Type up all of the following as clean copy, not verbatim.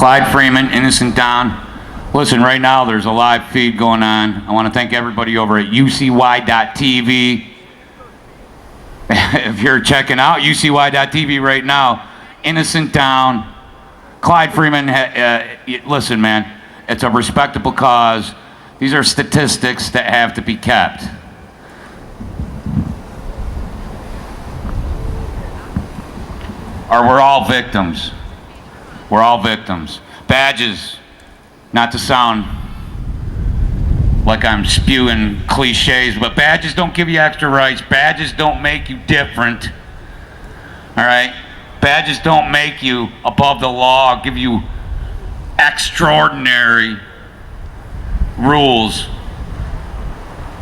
Clyde Freeman, innocent down. Listen, right now there's a live feed going on. I want to thank everybody over at ucy.tv. If you're checking out ucy.tv right now, innocent down. Clyde Freeman, listen, man, it's a respectable cause. These are statistics that have to be kept. Or we're all victims. We're all victims. Badges, not to sound like I'm spewing cliches, but badges don't give you extra rights. Badges don't make you different. All right? Badges don't make you above the law, give you extraordinary rules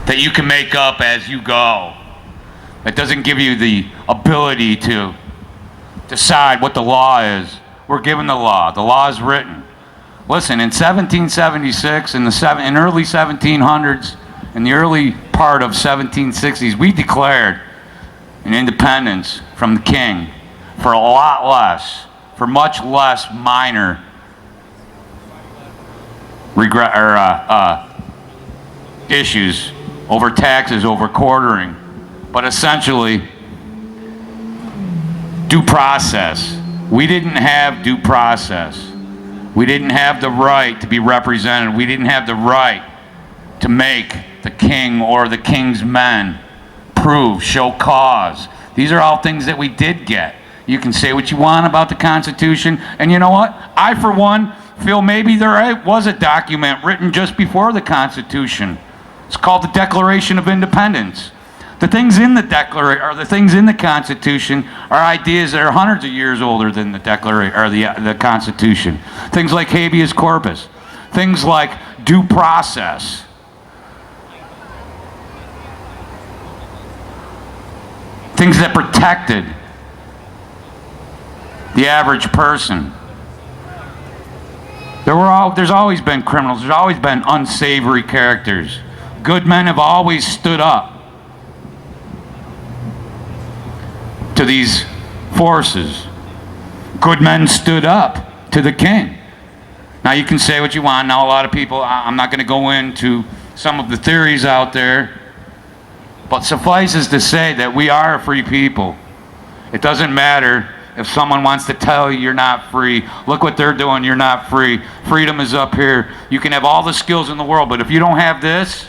that you can make up as you go. It doesn't give you the ability to decide what the law is. We're given the law. The law is written. Listen, in 1776, in early 1700s, in the early part of 1760s, we declared an independence from the king for a lot less, for much less minor issues over taxes, over quartering, but essentially due process. We didn't have due process. We didn't have the right to be represented. We didn't have the right to make the king or the king's men prove, show cause. These are all things that we did get. You can say what you want about the Constitution, and you know what? I, for one, feel maybe there was a document written just before the Constitution. It's called the Declaration of Independence. The things in the the things in the Constitution are ideas that are hundreds of years older than the Declaration or the Constitution. Things like habeas corpus, things like due process. Things that protected the average person. There's always been criminals. There's always been unsavory characters. Good men have always stood up to these forces. Good men stood up to the king. Now you can say what you want. Now a lot of people, I'm not going to go into some of the theories out there, but suffices to say that we are a free people. It doesn't matter if someone wants to tell you you're not free. Look what they're doing, you're not free. Freedom is up here. You can have all the skills in the world, but if you don't have this,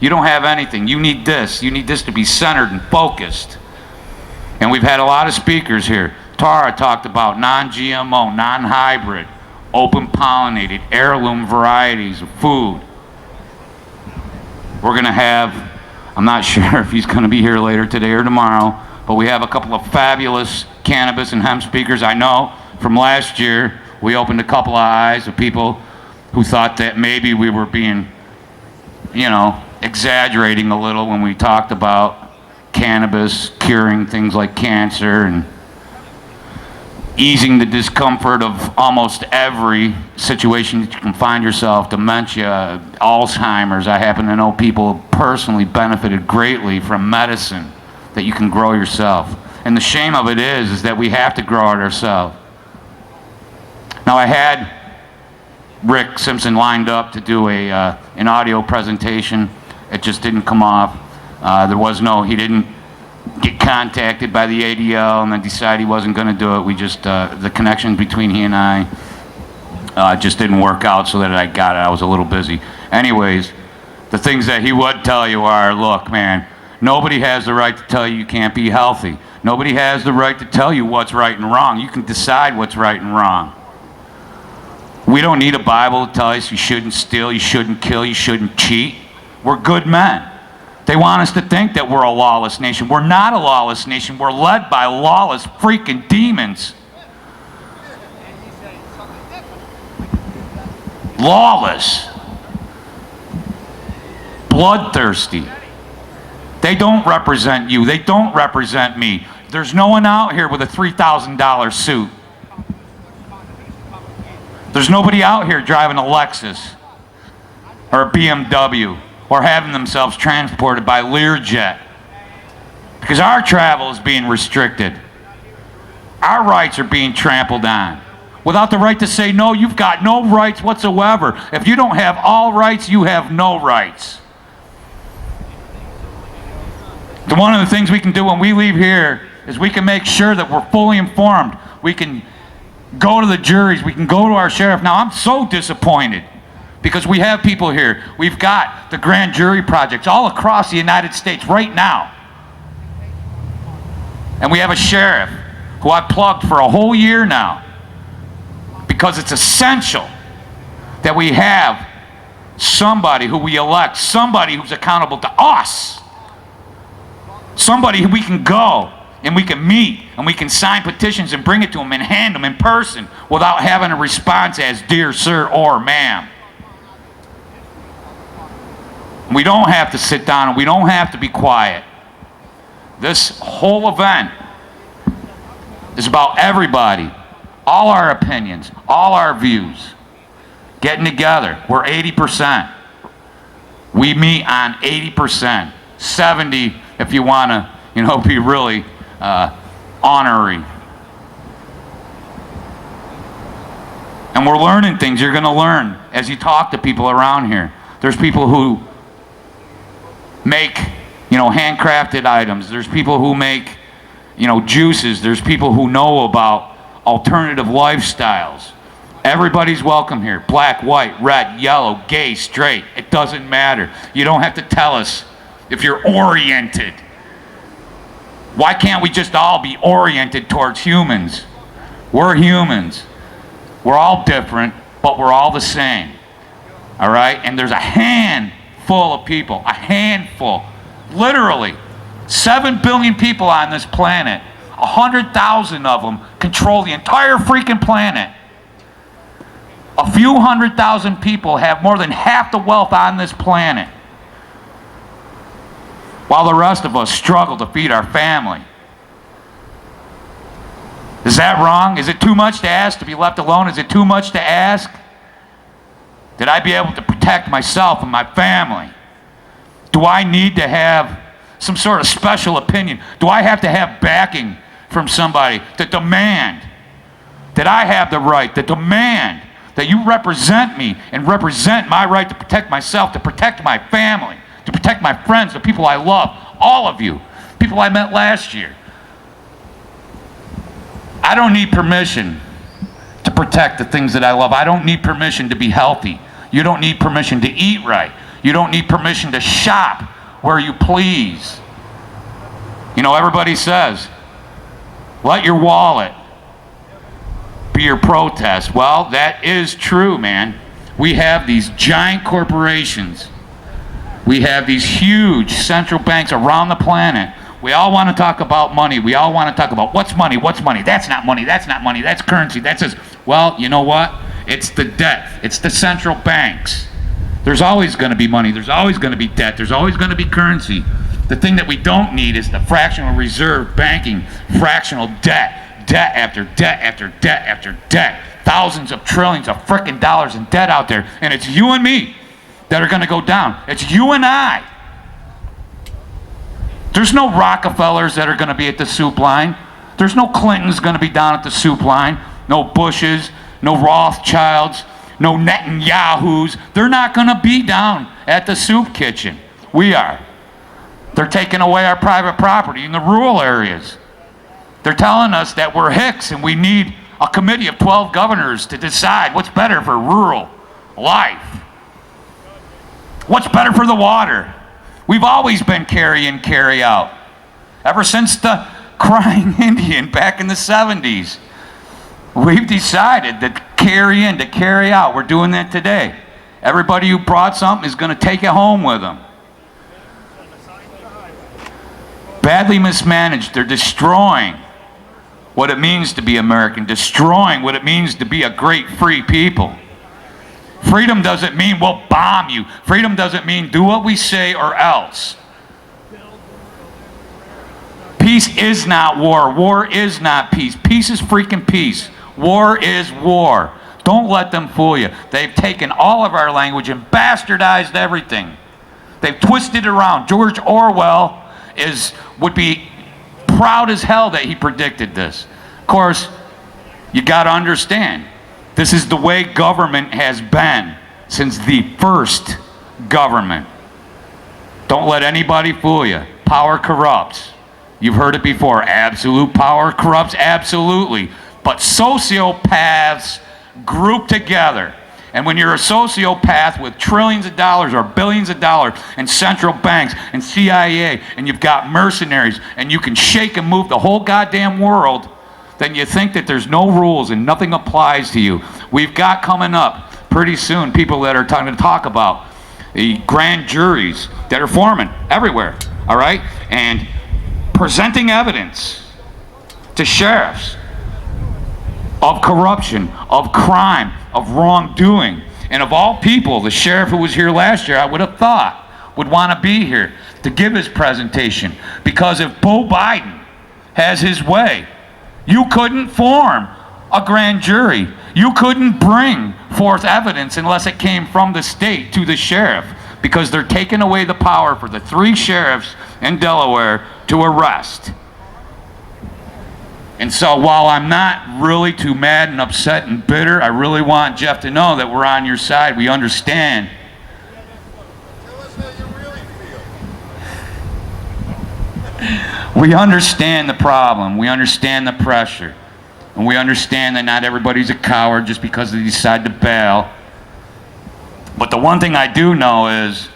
you don't have anything. You need this. You need this to be centered and focused. And we've had a lot of speakers here. Tara talked about non-GMO, non-hybrid, open pollinated, heirloom varieties of food. We're going to have, I'm not sure if he's going to be here later today or tomorrow, but we have a couple of fabulous cannabis and hemp speakers. I know from last year we opened a couple of eyes of people who thought that maybe we were being, exaggerating a little when we talked about cannabis curing things like cancer and easing the discomfort of almost every situation that you can find yourself, dementia, Alzheimer's. I happen to know people who personally benefited greatly from medicine that you can grow yourself. And the shame of it is that we have to grow it ourselves. Now I had Rick Simpson lined up to do an audio presentation. It just didn't come off. He didn't get contacted by the ADL and then decide he wasn't going to do it. We just, the connection between he and I just didn't work out so that I got it. I was a little busy. Anyways, the things that he would tell you are, look, man, nobody has the right to tell you you can't be healthy. Nobody has the right to tell you what's right and wrong. You can decide what's right and wrong. We don't need a Bible to tell us you shouldn't steal, you shouldn't kill, you shouldn't cheat. We're good men. They want us to think that we're a lawless nation. We're not a lawless nation. We're led by lawless freaking demons. Lawless. Bloodthirsty. They don't represent you. They don't represent me. There's no one out here with a $3,000 suit. There's nobody out here driving a Lexus or a BMW or having themselves transported by Learjet, because our travel is being restricted. Our rights are being trampled on. Without the right to say no, you've got no rights whatsoever. If you don't have all rights, you have no rights. So one of the things we can do when we leave here is we can make sure that we're fully informed. We can go to the juries. We can go to our sheriff. Now, I'm so disappointed because we have people here. We've got the grand jury projects all across the United States right now. And we have a sheriff who I've plugged for a whole year now because it's essential that we have somebody who we elect, somebody who's accountable to us, somebody who we can go and we can meet and we can sign petitions and bring it to them and hand them in person without having a response as dear sir or ma'am. We don't have to sit down and we don't have to be quiet. This whole event is about everybody, all our opinions, all our views, getting together. We're 80%. We meet on 80%. 70 if you want to, be really honorary. And we're learning things. You're going to learn as you talk to people around here. There's people who make, handcrafted items. There's people who make, juices. There's people who know about alternative lifestyles. Everybody's welcome here. Black, white, red, yellow, gay, straight. It doesn't matter. You don't have to tell us if you're oriented. Why can't we just all be oriented towards humans? We're humans. We're all different, but we're all the same. All right? And there's a handful of people, a handful, literally 7 billion people on this planet. 100,000 of them control the entire freaking planet. A few 100,000 people have more than half the wealth on this planet, while the rest of us struggle to feed our family. Is that wrong? Is it too much to ask to be left alone? Is it too much to ask that I be able to protect myself and my family? Do I need to have some sort of special opinion? Do I have to have backing from somebody to demand that I have the right, to demand that you represent me and represent my right to protect myself, to protect my family, to protect my friends, the people I love, all of you, people I met last year? I don't need permission to protect the things that I love. I don't need permission to be healthy. You don't need permission to eat right. You don't need permission to shop where you please. Everybody says, let your wallet be your protest. Well, that is true, man. We have these giant corporations. We have these huge central banks around the planet. We all want to talk about money. We all want to talk about what's money, what's money. That's not money, that's not money, that's currency, that's this. Well, you know what? It's the debt. It's the central banks. There's always going to be money. There's always going to be debt. There's always going to be currency. The thing that we don't need is the fractional reserve banking, fractional debt, debt after debt after debt after debt. Thousands of trillions of frickin' dollars in debt out there. And it's you and me that are going to go down. It's you and I. There's no Rockefellers that are going to be at the soup line. There's no Clintons going to be down at the soup line. No Bushes, no Rothschilds, no Netanyahus. They're not going to be down at the soup kitchen. We are. They're taking away our private property in the rural areas. They're telling us that we're hicks and we need a committee of 12 governors to decide what's better for rural life. What's better for the water? We've always been carry in, carry out. Ever since the crying Indian back in the 70s. We've decided that carry in to carry out. We're doing that today. Everybody who brought something is going to take it home with them. Badly mismanaged. They're destroying what it means to be American, destroying what it means to be a great free people. Freedom doesn't mean we'll bomb you. Freedom doesn't mean do what we say or else. Peace is not war. War is not peace. Peace is freaking peace. War is war. Don't let them fool you. They've taken all of our language and bastardized everything. They've twisted it around. George Orwell would be proud as hell that he predicted this. Of course, you got to understand, This is the way government has been since the first government. Don't let anybody fool you. Power corrupts. You've heard it before. Absolute power corrupts, absolutely. But sociopaths group together. And when you're a sociopath with trillions of dollars or billions of dollars and central banks and CIA, and you've got mercenaries, and you can shake and move the whole goddamn world, then you think that there's no rules and nothing applies to you. We've got coming up pretty soon people that are going to talk about the grand juries that are forming everywhere, all right? And presenting evidence to sheriffs of corruption, of crime, of wrongdoing. And of all people, the sheriff who was here last year, I would have thought, would want to be here to give his presentation. Because if Beau Biden has his way, you couldn't form a grand jury. You couldn't bring forth evidence unless it came from the state to the sheriff, because they're taking away the power for the 3 sheriffs in Delaware to arrest. And so while I'm not really too mad and upset and bitter, I really want Jeff to know that we're on your side. We understand. Tell us how you really feel. We understand the problem. We understand the pressure. And we understand that not everybody's a coward just because they decide to bail. But the one thing I do know is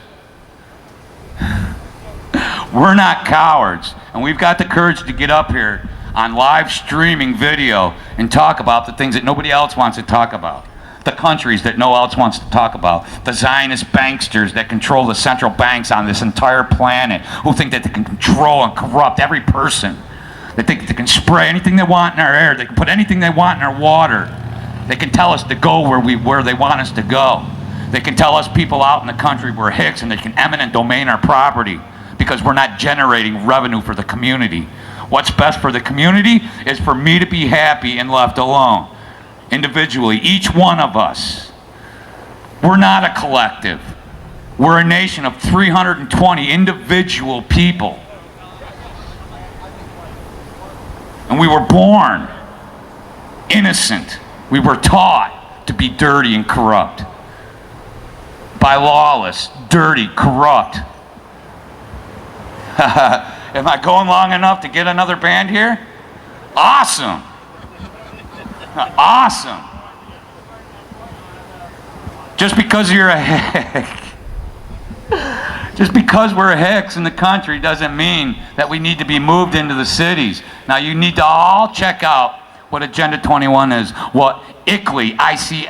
we're not cowards. And we've got the courage to get up here on live streaming video and talk about the things that nobody else wants to talk about. The countries that no one else wants to talk about. The Zionist banksters that control the central banks on this entire planet, who think that they can control and corrupt every person. They think they can spray anything they want in our air. They can put anything they want in our water. They can tell us to go where they want us to go. They can tell us people out in the country we're hicks, and they can eminent domain our property because we're not generating revenue for the community. What's best for the community is for me to be happy and left alone. Individually, each one of us. We're not a collective. We're a nation of 320 individual people. And we were born innocent. We were taught to be dirty and corrupt. By lawless, dirty, corrupt. Am I going long enough to get another band here? Awesome. Awesome. Just because you're a hick, just because we're hicks in the country doesn't mean that we need to be moved into the cities. Now you need to all check out what Agenda 21 is. What ICLEI, I-C-L-A-E-E-I,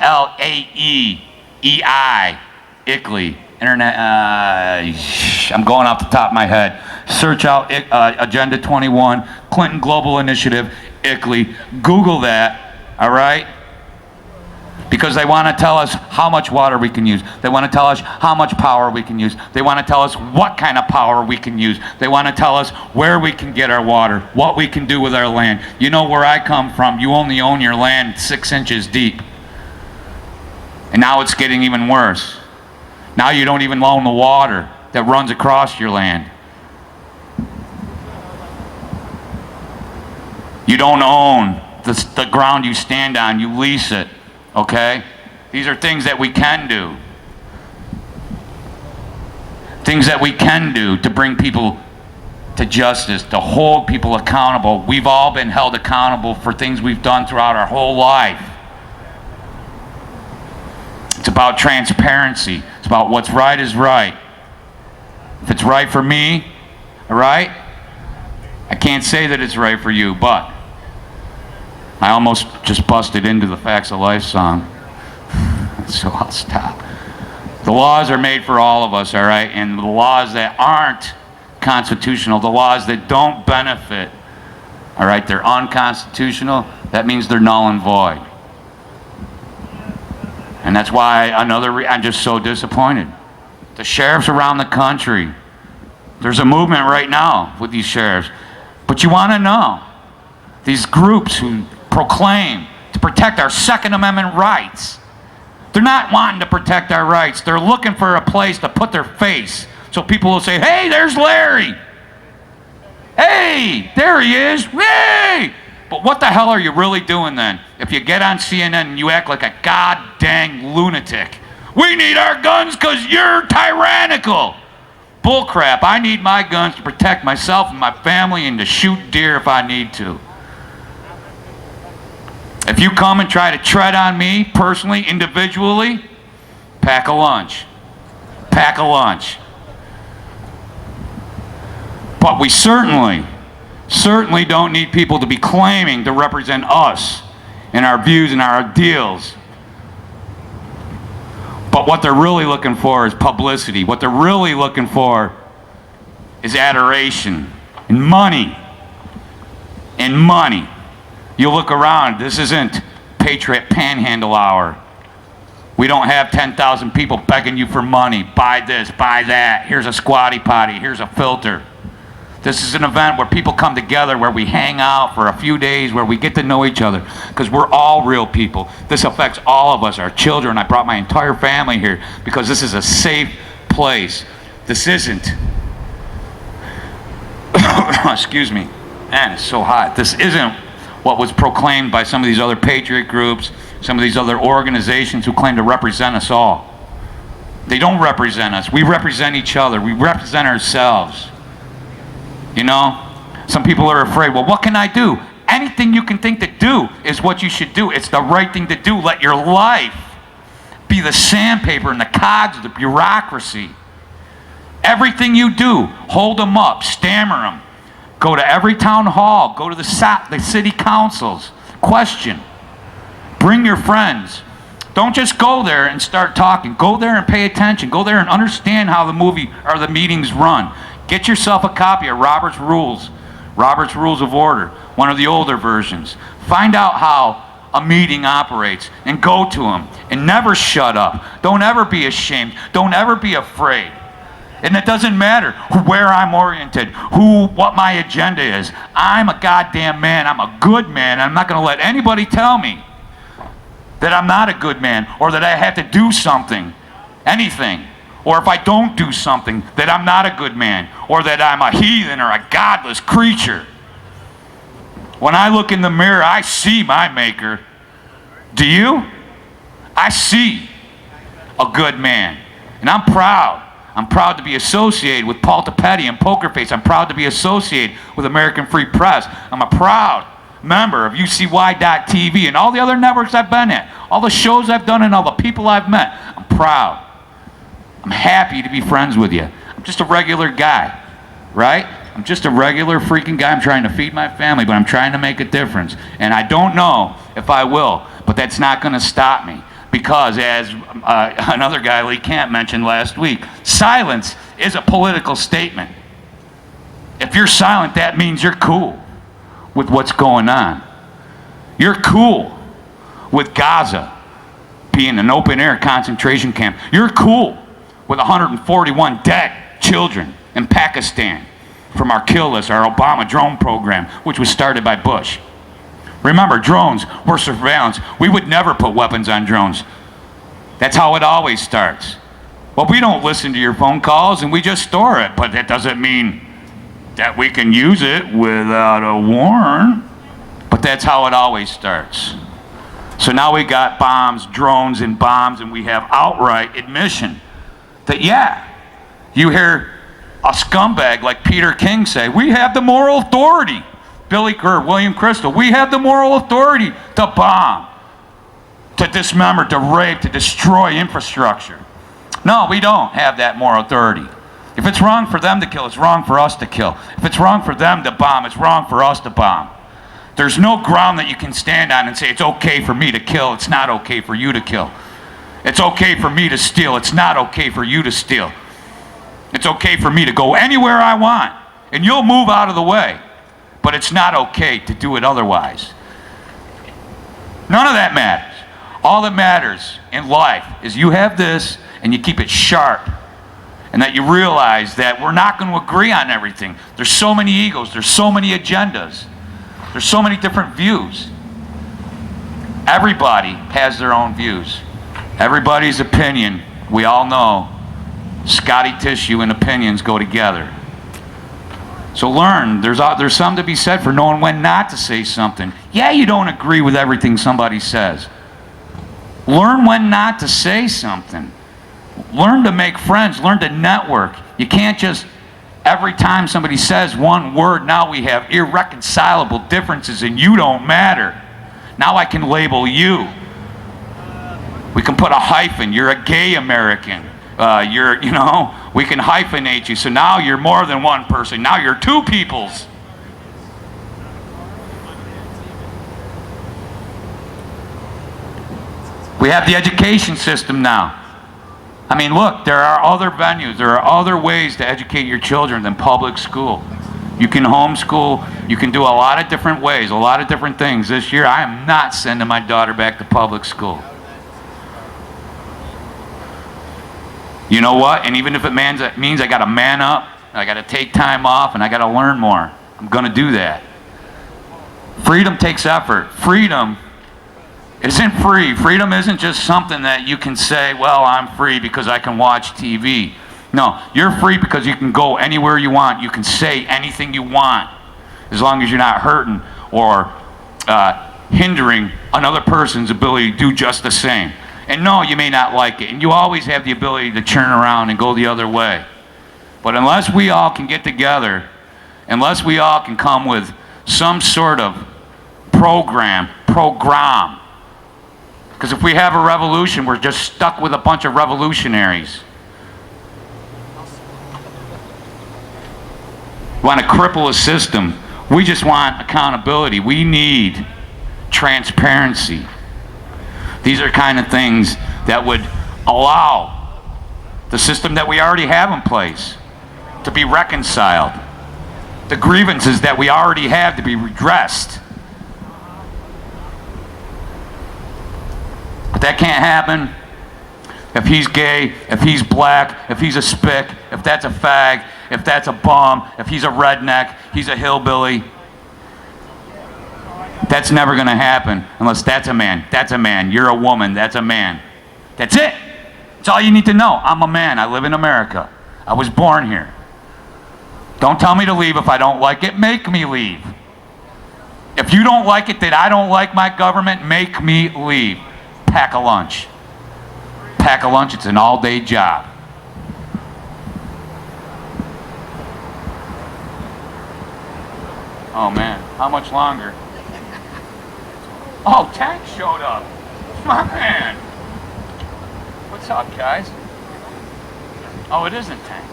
ICLEI, Internet, I'm going off the top of my head. Search out Agenda 21, Clinton Global Initiative, ICLEI. Google that, all right? Because they want to tell us how much water we can use. They want to tell us how much power we can use. They want to tell us what kind of power we can use. They want to tell us where we can get our water, what we can do with our land. You know where I come from, you only own your land 6 inches deep. And now it's getting even worse. Now you don't even own the water that runs across your land. You don't own the ground you stand on, you lease it, okay? These are things that we can do. Things that we can do to bring people to justice, to hold people accountable. We've all been held accountable for things we've done throughout our whole life. It's about transparency. It's about what's right is right. If it's right for me, all right? I can't say that it's right for you, but I almost just busted into the Facts of Life song. So I'll stop. The laws are made for all of us, all right? And the laws that aren't constitutional, the laws that don't benefit, all right, they're unconstitutional. That means they're null and void. And that's why I'm just so disappointed. The sheriffs around the country, there's a movement right now with these sheriffs. But you want to know, these groups who proclaim to protect our Second Amendment rights, they're not wanting to protect our rights. They're looking for a place to put their face so people will say, hey, there's Larry. Hey, there he is. Hey, but what the hell are you really doing then? If you get on CNN and you act like a god dang lunatic. We need our guns because you're tyrannical. Bullcrap. I need my guns to protect myself and my family and to shoot deer if I need to. If you come and try to tread on me personally, individually, pack a lunch. Pack a lunch. But we certainly don't need people to be claiming to represent us and our views and our ideals. But what they're really looking for is publicity. What they're really looking for is adoration and money. And money. You look around, this isn't Patriot Panhandle Hour. We don't have 10,000 people begging you for money. Buy this, buy that. Here's a squatty potty, here's a filter. This is an event where people come together, where we hang out for a few days, where we get to know each other, because we're all real people. This affects all of us, our children. I brought my entire family here because this is a safe place. This isn't, excuse me, man, it's so hot. This isn't what was proclaimed by some of these other patriot groups, some of these other organizations who claim to represent us all. They don't represent us. We represent each other. We represent ourselves. You know, some people are afraid, well, what can I do? Anything you can think to do is what you should do. It's the right thing to do. Let your life be the sandpaper and the cogs of the bureaucracy. Everything you do, hold them up, stammer them. Go to every town hall, go to the city councils, question. Bring your friends. Don't just go there and start talking. Go there and pay attention. Go there and understand how the movie or the meetings run. Get yourself a copy of Robert's Rules of Order, one of the older versions. Find out how a meeting operates and go to them and never shut up. Don't ever be ashamed. Don't ever be afraid. And it doesn't matter where I'm oriented, what my agenda is. I'm a goddamn man. I'm a good man. I'm not going to let anybody tell me that I'm not a good man or that I have to do something, anything. Or if I don't do something, that I'm not a good man, or that I'm a heathen or a godless creature. When I look in the mirror, I see my maker. Do you? I see a good man. And I'm proud. I'm proud to be associated with Paul Tapetti and Poker Face. I'm proud to be associated with American Free Press. I'm a proud member of UCY.TV and all the other networks I've been at, all the shows I've done and all the people I've met. I'm proud. I'm happy to be friends with you. I'm just a regular guy, right? I'm just a regular freaking guy. I'm trying to feed my family, but I'm trying to make a difference. And I don't know if I will, but that's not going to stop me. Because as another guy, Lee Camp, mentioned last week, silence is a political statement. If you're silent, that means you're cool with what's going on. You're cool with Gaza being an open-air concentration camp. You're cool with 141 dead children in Pakistan from our kill list, our Obama drone program, which was started by Bush. Remember, drones were surveillance. We would never put weapons on drones. That's how it always starts. Well, we don't listen to your phone calls and we just store it, but that doesn't mean that we can use it without a warrant. But that's how it always starts. So now we got bombs, drones, and bombs, and we have outright admission that, yeah, you hear a scumbag like Peter King say, we have the moral authority. Billy Kerr, William Crystal, we have the moral authority to bomb, to dismember, to rape, to destroy infrastructure. No, we don't have that moral authority. If it's wrong for them to kill, it's wrong for us to kill. If it's wrong for them to bomb, it's wrong for us to bomb. There's no ground that you can stand on and say, it's okay for me to kill, it's not okay for you to kill. It's okay for me to steal, it's not okay for you to steal. It's okay for me to go anywhere I want, and you'll move out of the way. But it's not okay to do it otherwise. None of that matters. All that matters in life is you have this and you keep it sharp. And that you realize that we're not going to agree on everything. There's so many egos, there's so many agendas, there's so many different views. Everybody has their own views. Everybody's opinion, we all know, Scotty tissue and opinions go together. So learn, there's some to be said for knowing when not to say something, Yeah, you don't agree with everything somebody says. Learn when not to say something. Learn to make friends. Learn to network. You can't just, every time somebody says one word, now we have irreconcilable differences and you don't matter. Now I can label you. We can put a hyphen. You're a gay American. We can hyphenate you. So now you're more than one person. Now you're two peoples. We have the education system now. I mean, look, there are other venues, there are other ways to educate your children than public school. You can homeschool, you can do a lot of different ways, a lot of different things. This year, I am not sending my daughter back to public school. You know what? And even if it means I got to man up, I got to take time off, and I got to learn more, I'm going to do that. Freedom takes effort. Freedom isn't free. Freedom isn't just something that you can say, well, I'm free because I can watch TV. No, you're free because you can go anywhere you want. You can say anything you want as long as you're not hurting or hindering another person's ability to do just the same. And no, you may not like it. And you always have the ability to turn around and go the other way. But unless we all can get together, unless we all can come with some sort of program, because if we have a revolution, we're just stuck with a bunch of revolutionaries. We want to cripple a system. We just want accountability. We need transparency. These are kind of things that would allow the system that we already have in place to be reconciled. The grievances that we already have to be redressed. But that can't happen if he's gay, if he's black, if he's a spick, if that's a fag, if that's a bum, if he's a redneck, he's a hillbilly. That's never going to happen unless that's a man. That's a man. You're a woman. That's a man. That's it. That's all you need to know. I'm a man. I live in America. I was born here. Don't tell me to leave if I don't like it. Make me leave. If you don't like it that I don't like my government, make me leave. Pack a lunch. Pack a lunch. It's an all-day job. Oh, man. How much longer? Oh, Tank showed up. My man. What's up, guys? Oh, it isn't Tank.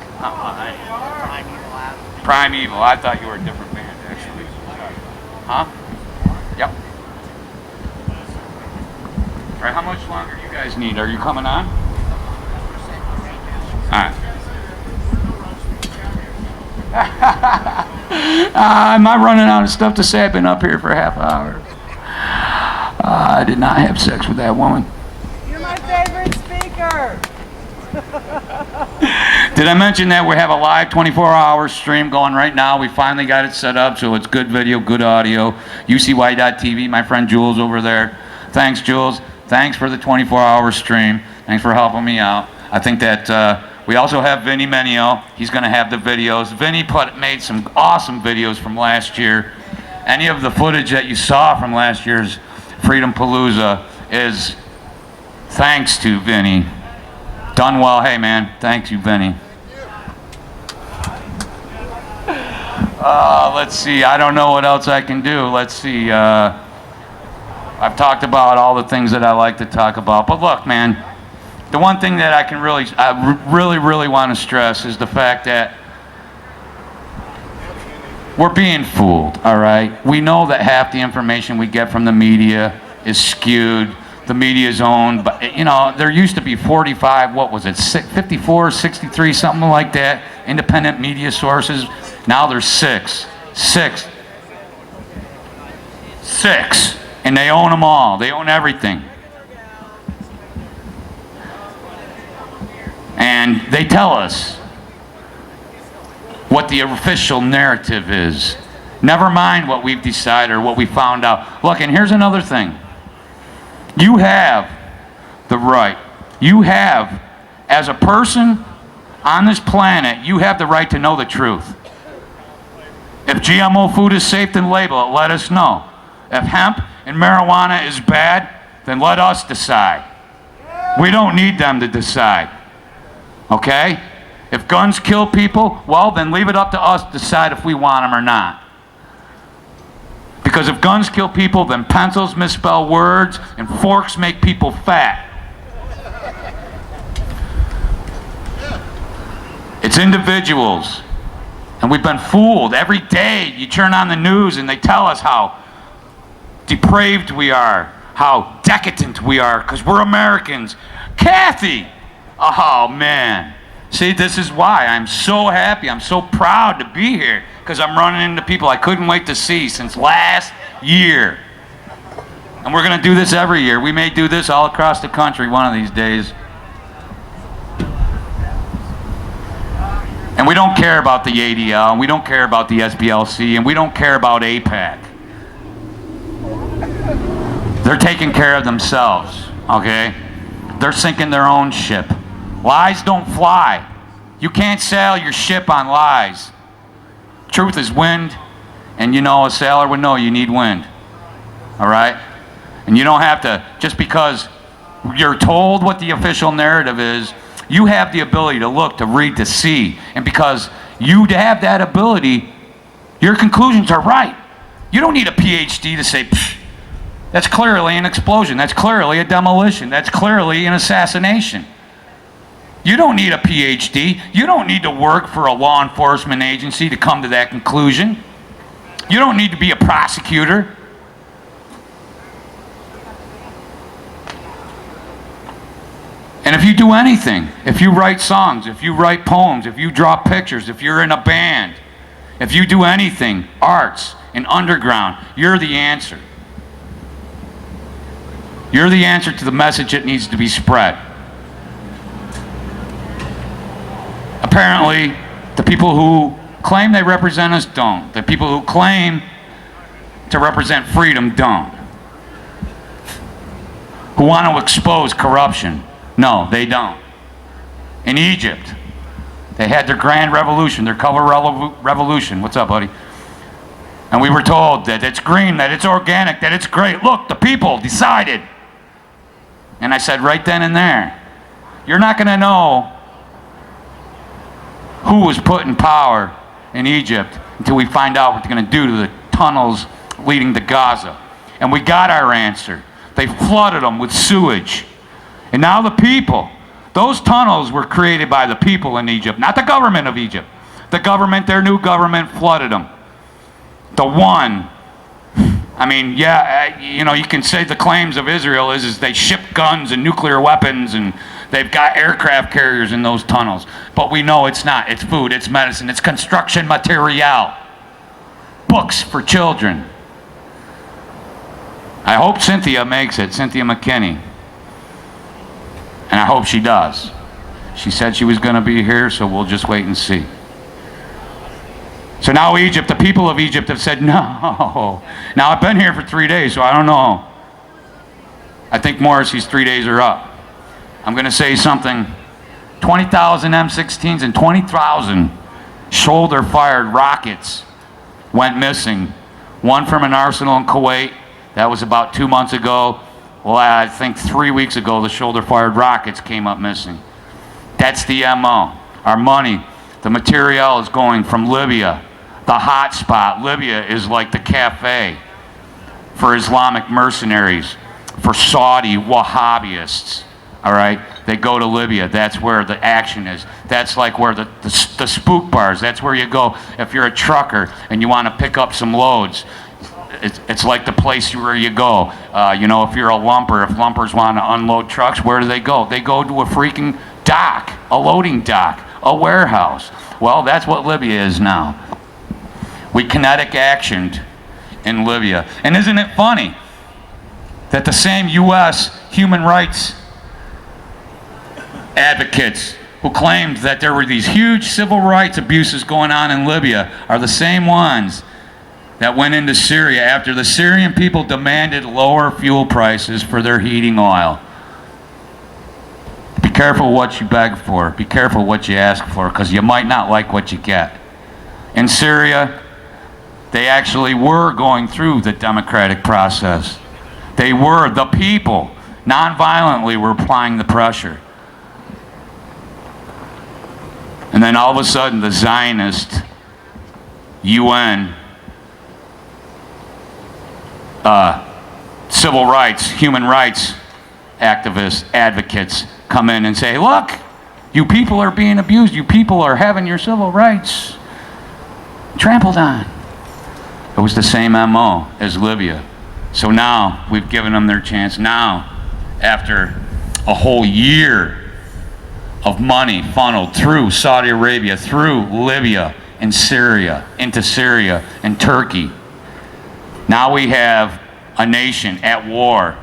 Primeval. I thought you were a different band, actually. Huh? Yep. All right, how much longer do you guys need? Are you coming on? All right. Am I running out of stuff to say? I've been up here for a half hour. I did not have sex with that woman. You're my favorite speaker. Did I mention that we have a live 24-hour stream going right now? We finally got it set up so it's good video, good audio. UCY.TV, my friend Jules over there. Thanks, Jules. Thanks for the 24-hour stream. Thanks for helping me out. I think that we also have Vinny Menio. He's going to have the videos. Vinny made some awesome videos from last year. Any of the footage that you saw from last year's Freedom Palooza is thanks to Vinny. Done well. Hey, man. Thank you, Vinny. Let's see. I don't know what else I can do. Let's see. I've talked about all the things that I like to talk about. But look, man, the one thing that I really want to stress is the fact that we're being fooled, all right? We know that half the information we get from the media is skewed. The media is owned, but, you know, there used to be 45, what was it, 54, 63, something like that, independent media sources. Now there's six. And they own them all. They own everything. And they tell us what the official narrative is. Never mind what we've decided or what we found out. Look, and here's another thing. You have the right. You have, as a person on this planet, you have the right to know the truth. If GMO food is safe, then label it. Let us know. If hemp and marijuana is bad, then let us decide. We don't need them to decide. Okay? If guns kill people, well, then leave it up to us to decide if we want them or not. Because if guns kill people, then pencils misspell words and forks make people fat. It's individuals. And we've been fooled. Every day you turn on the news and they tell us how depraved we are, how decadent we are, because we're Americans. Kathy! Oh, man. See, this is why I'm so happy. I'm so proud to be here, because I'm running into people I couldn't wait to see since last year. And we're going to do this every year. We may do this all across the country one of these days. And we don't care about the ADL, and we don't care about the SPLC, and we don't care about APAC. They're taking care of themselves, okay? They're sinking their own ship. Lies don't fly. You can't sail your ship on lies. Truth is wind, and you know, a sailor would know you need wind, all right? And you don't have to, just because you're told what the official narrative is, you have the ability to look, to read, to see. And because you have that ability, your conclusions are right. You don't need a PhD to say, that's clearly an explosion. That's clearly a demolition. That's clearly an assassination. You don't need a PhD. You don't need to work for a law enforcement agency to come to that conclusion. You don't need to be a prosecutor. And if you do anything, if you write songs, if you write poems, if you draw pictures, if you're in a band, if you do anything, arts and underground, you're the answer. You're the answer to the message that needs to be spread. Apparently, the people who claim they represent us don't. The people who claim to represent freedom don't. Who want to expose corruption. No, they don't. In Egypt, they had their grand revolution, their color revolution. What's up, buddy? And we were told that it's green, that it's organic, that it's great. Look, the people decided. And I said right then and there, you're not going to know who was put in power in Egypt until we find out what they're going to do to the tunnels leading to Gaza. And we got our answer. They flooded them with sewage. And now the people, those tunnels were created by the people in Egypt, not the government of Egypt. The government, their new government, flooded them. The one, I mean, yeah, you know, you can say the claims of Israel is they ship guns and nuclear weapons and they've got aircraft carriers in those tunnels. But we know it's not. It's food, it's medicine, it's construction material. Books for children. I hope Cynthia makes it, Cynthia McKinney. And I hope she does. She said she was going to be here, so we'll just wait and see. So now Egypt, the people of Egypt have said no. Now I've been here for 3 days, so I don't know. I think Morrissey's 3 days are up. I'm going to say something. 20,000 M16s and 20,000 shoulder-fired rockets went missing. One from an arsenal in Kuwait. That was about 2 months ago. Well, I think 3 weeks ago, the shoulder-fired rockets came up missing. That's the MO. Our money, the material is going from Libya, the hot spot. Libya is like the cafe for Islamic mercenaries, for Saudi Wahhabists. All right? They go to Libya. That's where the action is. That's like where the spook bars, that's where you go if you're a trucker and you want to pick up some loads. It's like the place where you go. You know, if you're a lumper, if lumpers want to unload trucks, where do they go? They go to a freaking dock, a loading dock, a warehouse. Well, that's what Libya is now. We kinetic actioned in Libya. And isn't it funny that the same U.S. human rights advocates who claimed that there were these huge civil rights abuses going on in Libya are the same ones that went into Syria after the Syrian people demanded lower fuel prices for their heating oil. Be careful what you beg for. Be careful what you ask for, because you might not like what you get. In Syria, They actually were going through the democratic process. They were, the people, non-violently were applying the pressure. And then all of a sudden, the Zionist UN civil rights, human rights activists, advocates come in and say, look, you people are being abused. You people are having your civil rights trampled on. It was the same MO as Libya. So now we've given them their chance. Now, after a whole year of money funneled through Saudi Arabia, through Libya and Syria, into Syria and Turkey, now we have a nation at war.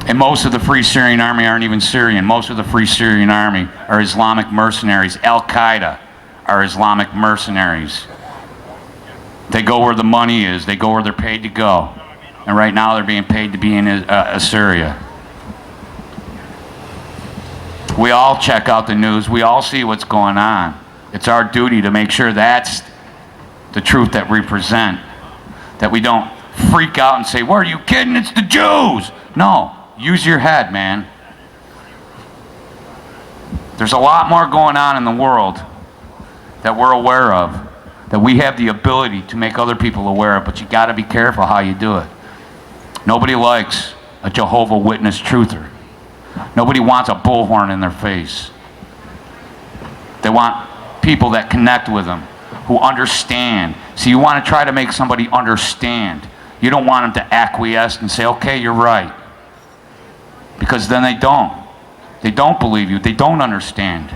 And most of the Free Syrian Army aren't even Syrian. Most of the Free Syrian Army are Islamic mercenaries. Al-Qaeda are Islamic mercenaries. They go where the money is. They go where they're paid to go. And right now they're being paid to be in Syria. We all check out the news. We all see what's going on. It's our duty to make sure that's the truth that we present. That we don't freak out and say, "What, are you kidding? It's the Jews." No, use your head, man. There's a lot more going on in the world that we're aware of, that we have the ability to make other people aware of, but you got to be careful how you do it. Nobody likes a Jehovah Witness truther. Nobody wants a bullhorn in their face. They want people that connect with them, who understand. See, you want to try to make somebody understand. You don't want them to acquiesce and say, okay, you're right. Because then they don't. They don't believe you. They don't understand.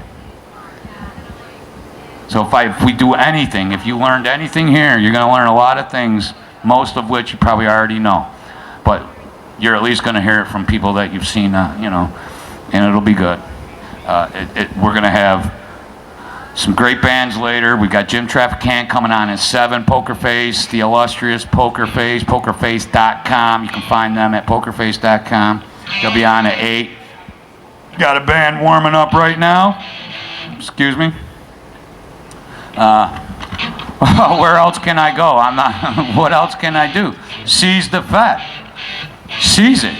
So if we do anything, if you learned anything here, you're going to learn a lot of things, most of which you probably already know. But you're at least going to hear it from people that you've seen, and it'll be good. We're going to have some great bands later. We've got Jim Traficant coming on at 7, Pokerface, the illustrious Pokerface, pokerface.com. You can find them at pokerface.com. They'll be on at 8. Got a band warming up right now. Excuse me. Where else can I go? What else can I do? Seize the Fed. Seize it.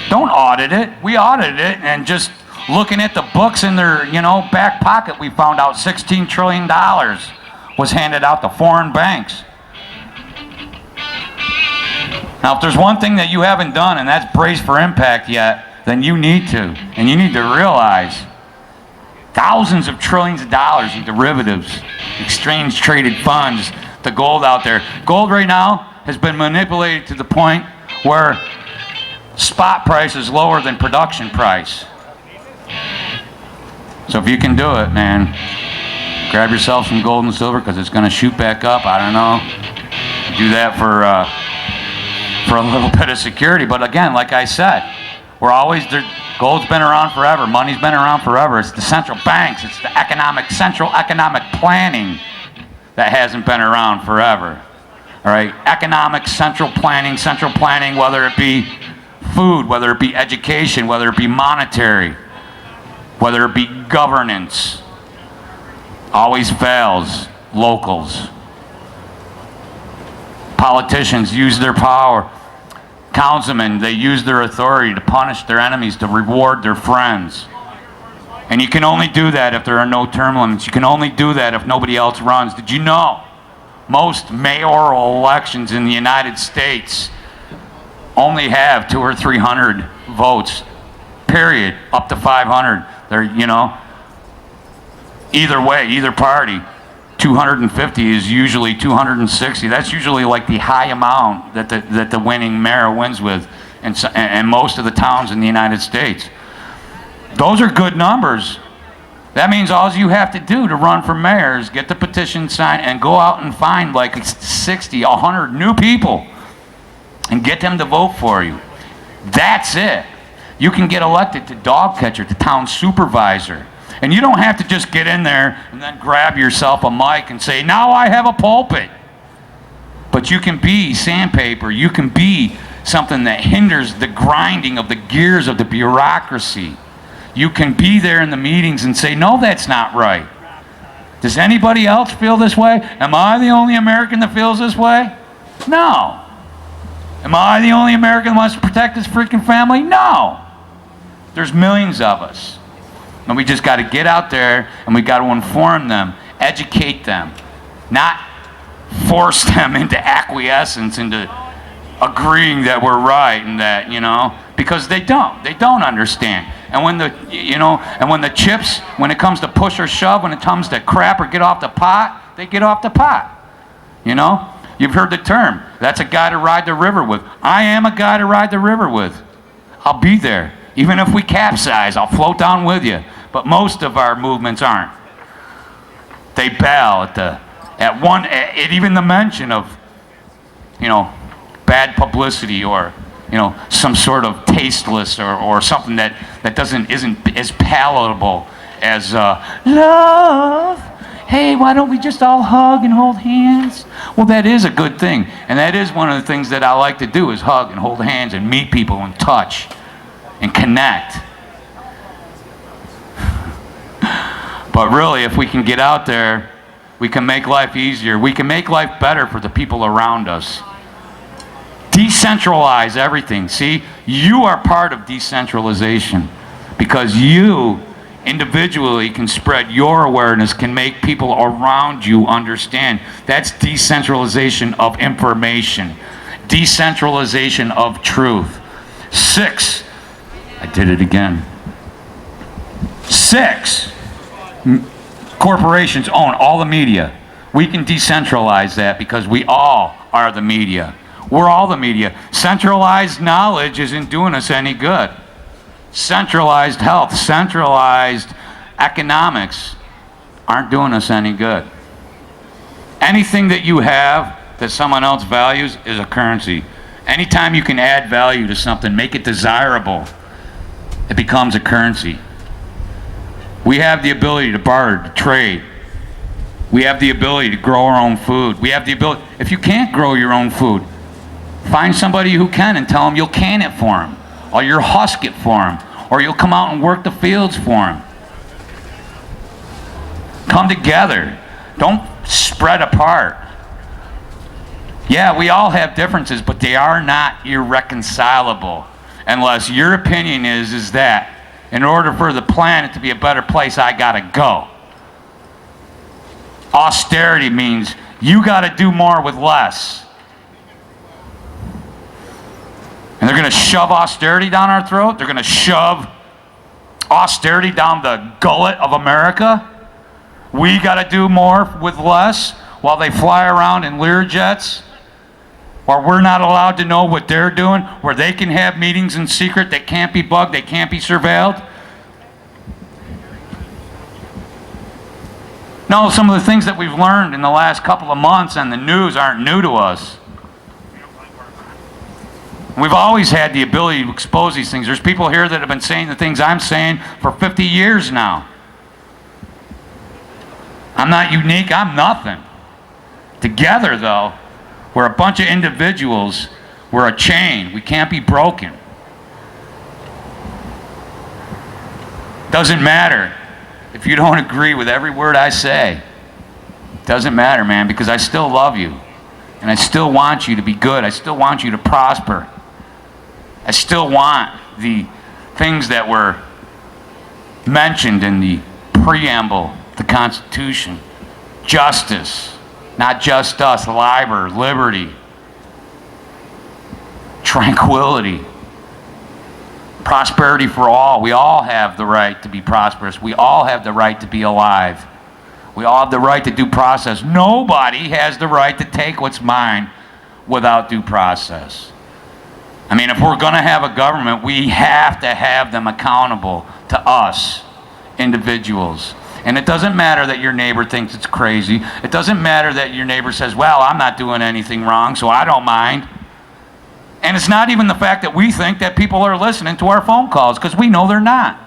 Don't audit it. We audited it, and just looking at the books in their, back pocket, we found out $16 trillion was handed out to foreign banks. Now, if there's one thing that you haven't done, and that's brace for impact yet, then you need to. And you need to realize thousands of trillions of dollars in derivatives, exchange-traded funds, the gold out there. Gold right now has been manipulated to the point where spot price is lower than production price. So if you can do it, man, grab yourself some gold and silver, because it's going to shoot back up. I don't know. Do that for a little bit of security. But again, like I said, we're always there. Gold's been around forever. Money's been around forever. It's the central banks. It's the central economic planning that hasn't been around forever. All right, economic central planning, whether it be food, whether it be education, whether it be monetary, whether it be governance, always fails locals. Politicians use their power. Councilmen, they use their authority to punish their enemies, to reward their friends. And you can only do that if there are no term limits. You can only do that if nobody else runs. Did you know most mayoral elections in the United States only have 200 or 300 votes, period, up to 500. They're, either way, either party. 250 is usually 260. That's usually like the high amount that the winning mayor wins with in most of the towns in the United States. Those are good numbers. That means all you have to do to run for mayor is get the petition signed and go out and find like 60, 100 new people and get them to vote for you. That's it. You can get elected to dog catcher, to town supervisor. And you don't have to just get in there and then grab yourself a mic and say, now I have a pulpit. But you can be sandpaper. You can be something that hinders the grinding of the gears of the bureaucracy. You can be there in the meetings and say, no, that's not right. Does anybody else feel this way? Am I the only American that feels this way? No. Am I the only American that wants to protect his freaking family? No. There's millions of us. And we just got to get out there and we got to inform them, educate them, not force them into acquiescence, into agreeing that we're right and that, you know, because they don't understand. And when the chips, when it comes to push or shove, when it comes to crap or get off the pot, they get off the pot. You know, you've heard the term, that's a guy to ride the river with. I am a guy to ride the river with. I'll be there. Even if we capsize, I'll float down with you. But most of our movements aren't. They bail at even the mention of, you know, bad publicity or, you know, some sort of tasteless or something that isn't as palatable as love. Hey, why don't we just all hug and hold hands? Well, that is a good thing. And that is one of the things that I like to do is hug and hold hands and meet people and touch and connect. But really, if we can get out there, we can make life easier. We can make life better for the people around us. Decentralize everything. See, you are part of decentralization because you individually can spread your awareness, can make people around you understand. That's decentralization of information, decentralization of truth. 6, I did it again. 6, corporations own all the media. We can decentralize that because we all are the media. We're all the media. Centralized knowledge isn't doing us any good. Centralized health, centralized economics aren't doing us any good. Anything that you have that someone else values is a currency. Anytime you can add value to something, make it desirable, it becomes a currency. We have the ability to barter, to trade. We have the ability to grow our own food. We have the ability, if you can't grow your own food, find somebody who can and tell them you'll can it for them, or you'll husk it for them, or you'll come out and work the fields for them. Come together. Don't spread apart. Yeah, we all have differences, but they are not irreconcilable. Unless your opinion is that in order for the planet to be a better place, I gotta go. Austerity means you gotta do more with less. And they're going to shove austerity down our throat. They're going to shove austerity down the gullet of America. We got to do more with less while they fly around in Learjets, while we're not allowed to know what they're doing, where they can have meetings in secret, they can't be bugged, they can't be surveilled. No, some of the things that we've learned in the last couple of months on the news aren't new to us. We've always had the ability to expose these things. There's people here that have been saying the things I'm saying for 50 years now. I'm not unique, I'm nothing. Together, though, we're a bunch of individuals. We're a chain. We can't be broken. Doesn't matter if you don't agree with every word I say. Doesn't matter, man, because I still love you. And I still want you to be good. I still want you to prosper. I still want the things that were mentioned in the preamble, the Constitution. Justice, not just us, liberty, tranquility, prosperity for all. We all have the right to be prosperous. We all have the right to be alive. We all have the right to due process. Nobody has the right to take what's mine without due process. I mean, if we're going to have a government, we have to have them accountable to us, individuals. And it doesn't matter that your neighbor thinks it's crazy. It doesn't matter that your neighbor says, well, I'm not doing anything wrong, so I don't mind. And it's not even the fact that we think that people are listening to our phone calls, because we know they're not.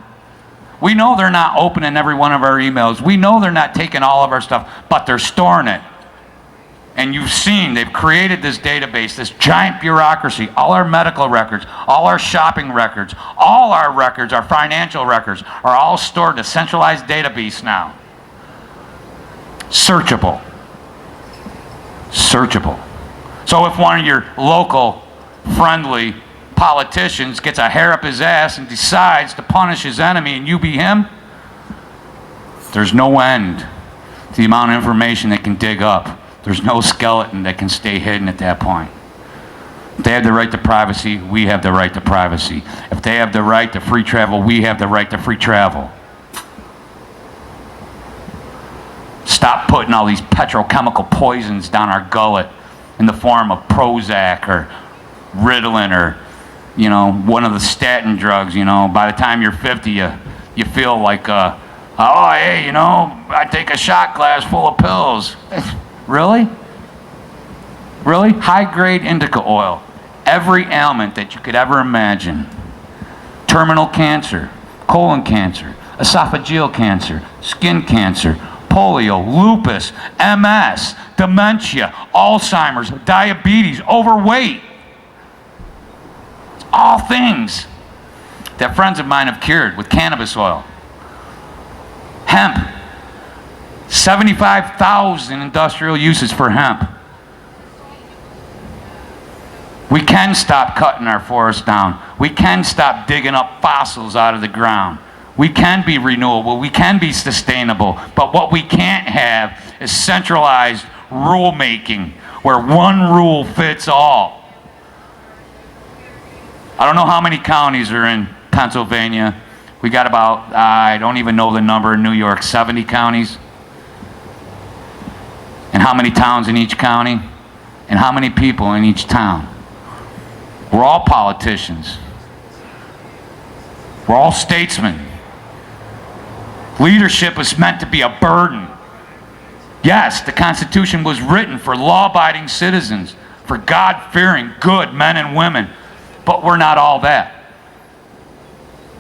We know they're not opening every one of our emails. We know they're not taking all of our stuff, but they're storing it. And you've seen, they've created this database, this giant bureaucracy, all our medical records, all our shopping records, all our records, our financial records, are all stored in a centralized database now. Searchable. Searchable. So if one of your local friendly politicians gets a hair up his ass and decides to punish his enemy and you be him, there's no end to the amount of information they can dig up. There's no skeleton that can stay hidden at that point. If they have the right to privacy, we have the right to privacy. If they have the right to free travel, we have the right to free travel. Stop putting all these petrochemical poisons down our gullet in the form of Prozac or Ritalin or, you know, one of the statin drugs. You know, by the time you're 50, you feel like, oh, hey, you know, I take a shot glass full of pills. Really? Really? High-grade indica oil. Every ailment that you could ever imagine. Terminal cancer, colon cancer, esophageal cancer, skin cancer, polio, lupus, MS, dementia, Alzheimer's, diabetes, overweight. It's all things that friends of mine have cured with cannabis oil. Hemp. 75,000 industrial uses for hemp. We can stop cutting our forests down. We can stop digging up fossils out of the ground. We can be renewable. We can be sustainable. But what we can't have is centralized rulemaking where one rule fits all. I don't know how many counties are in Pennsylvania. We got about, I don't even know the number in New York, 70 counties. And how many towns in each county? And how many people in each town? We're all politicians. We're all statesmen. Leadership is meant to be a burden. Yes, the Constitution was written for law-abiding citizens, for God-fearing, good men and women. But we're not all that.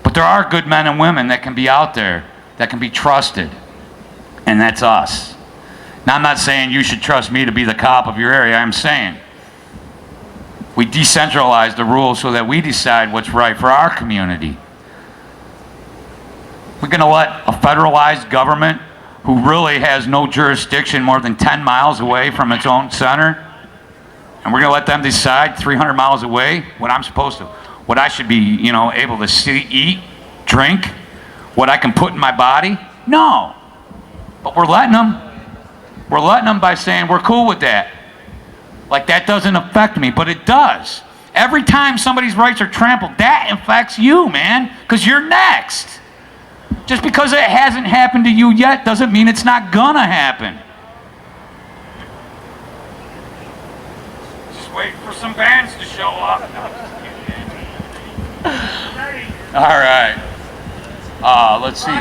But there are good men and women that can be out there, that can be trusted. And that's us. Now, I'm not saying you should trust me to be the cop of your area. I'm saying we decentralize the rules so that we decide what's right for our community. We're going to let a federalized government who really has no jurisdiction more than 10 miles away from its own center, and we're going to let them decide 300 miles away what I'm supposed to, what I should be, you know, able to see, eat, drink, what I can put in my body? No. But we're letting them. We're letting them by saying we're cool with that. Like that doesn't affect me, but it does. Every time somebody's rights are trampled, that affects you, man, because you're next. Just because it hasn't happened to you yet doesn't mean it's not gonna happen. Just waiting for some bands to show up. All right. Let's see.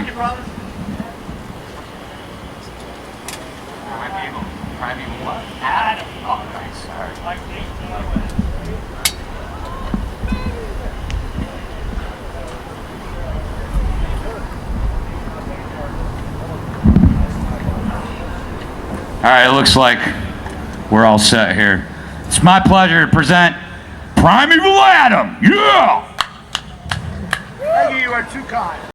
Primeval what? Adam. Oh, nice. Sorry. All right, it looks like we're all set here. It's my pleasure to present Primeval Adam. Yeah! Thank you, you are too kind.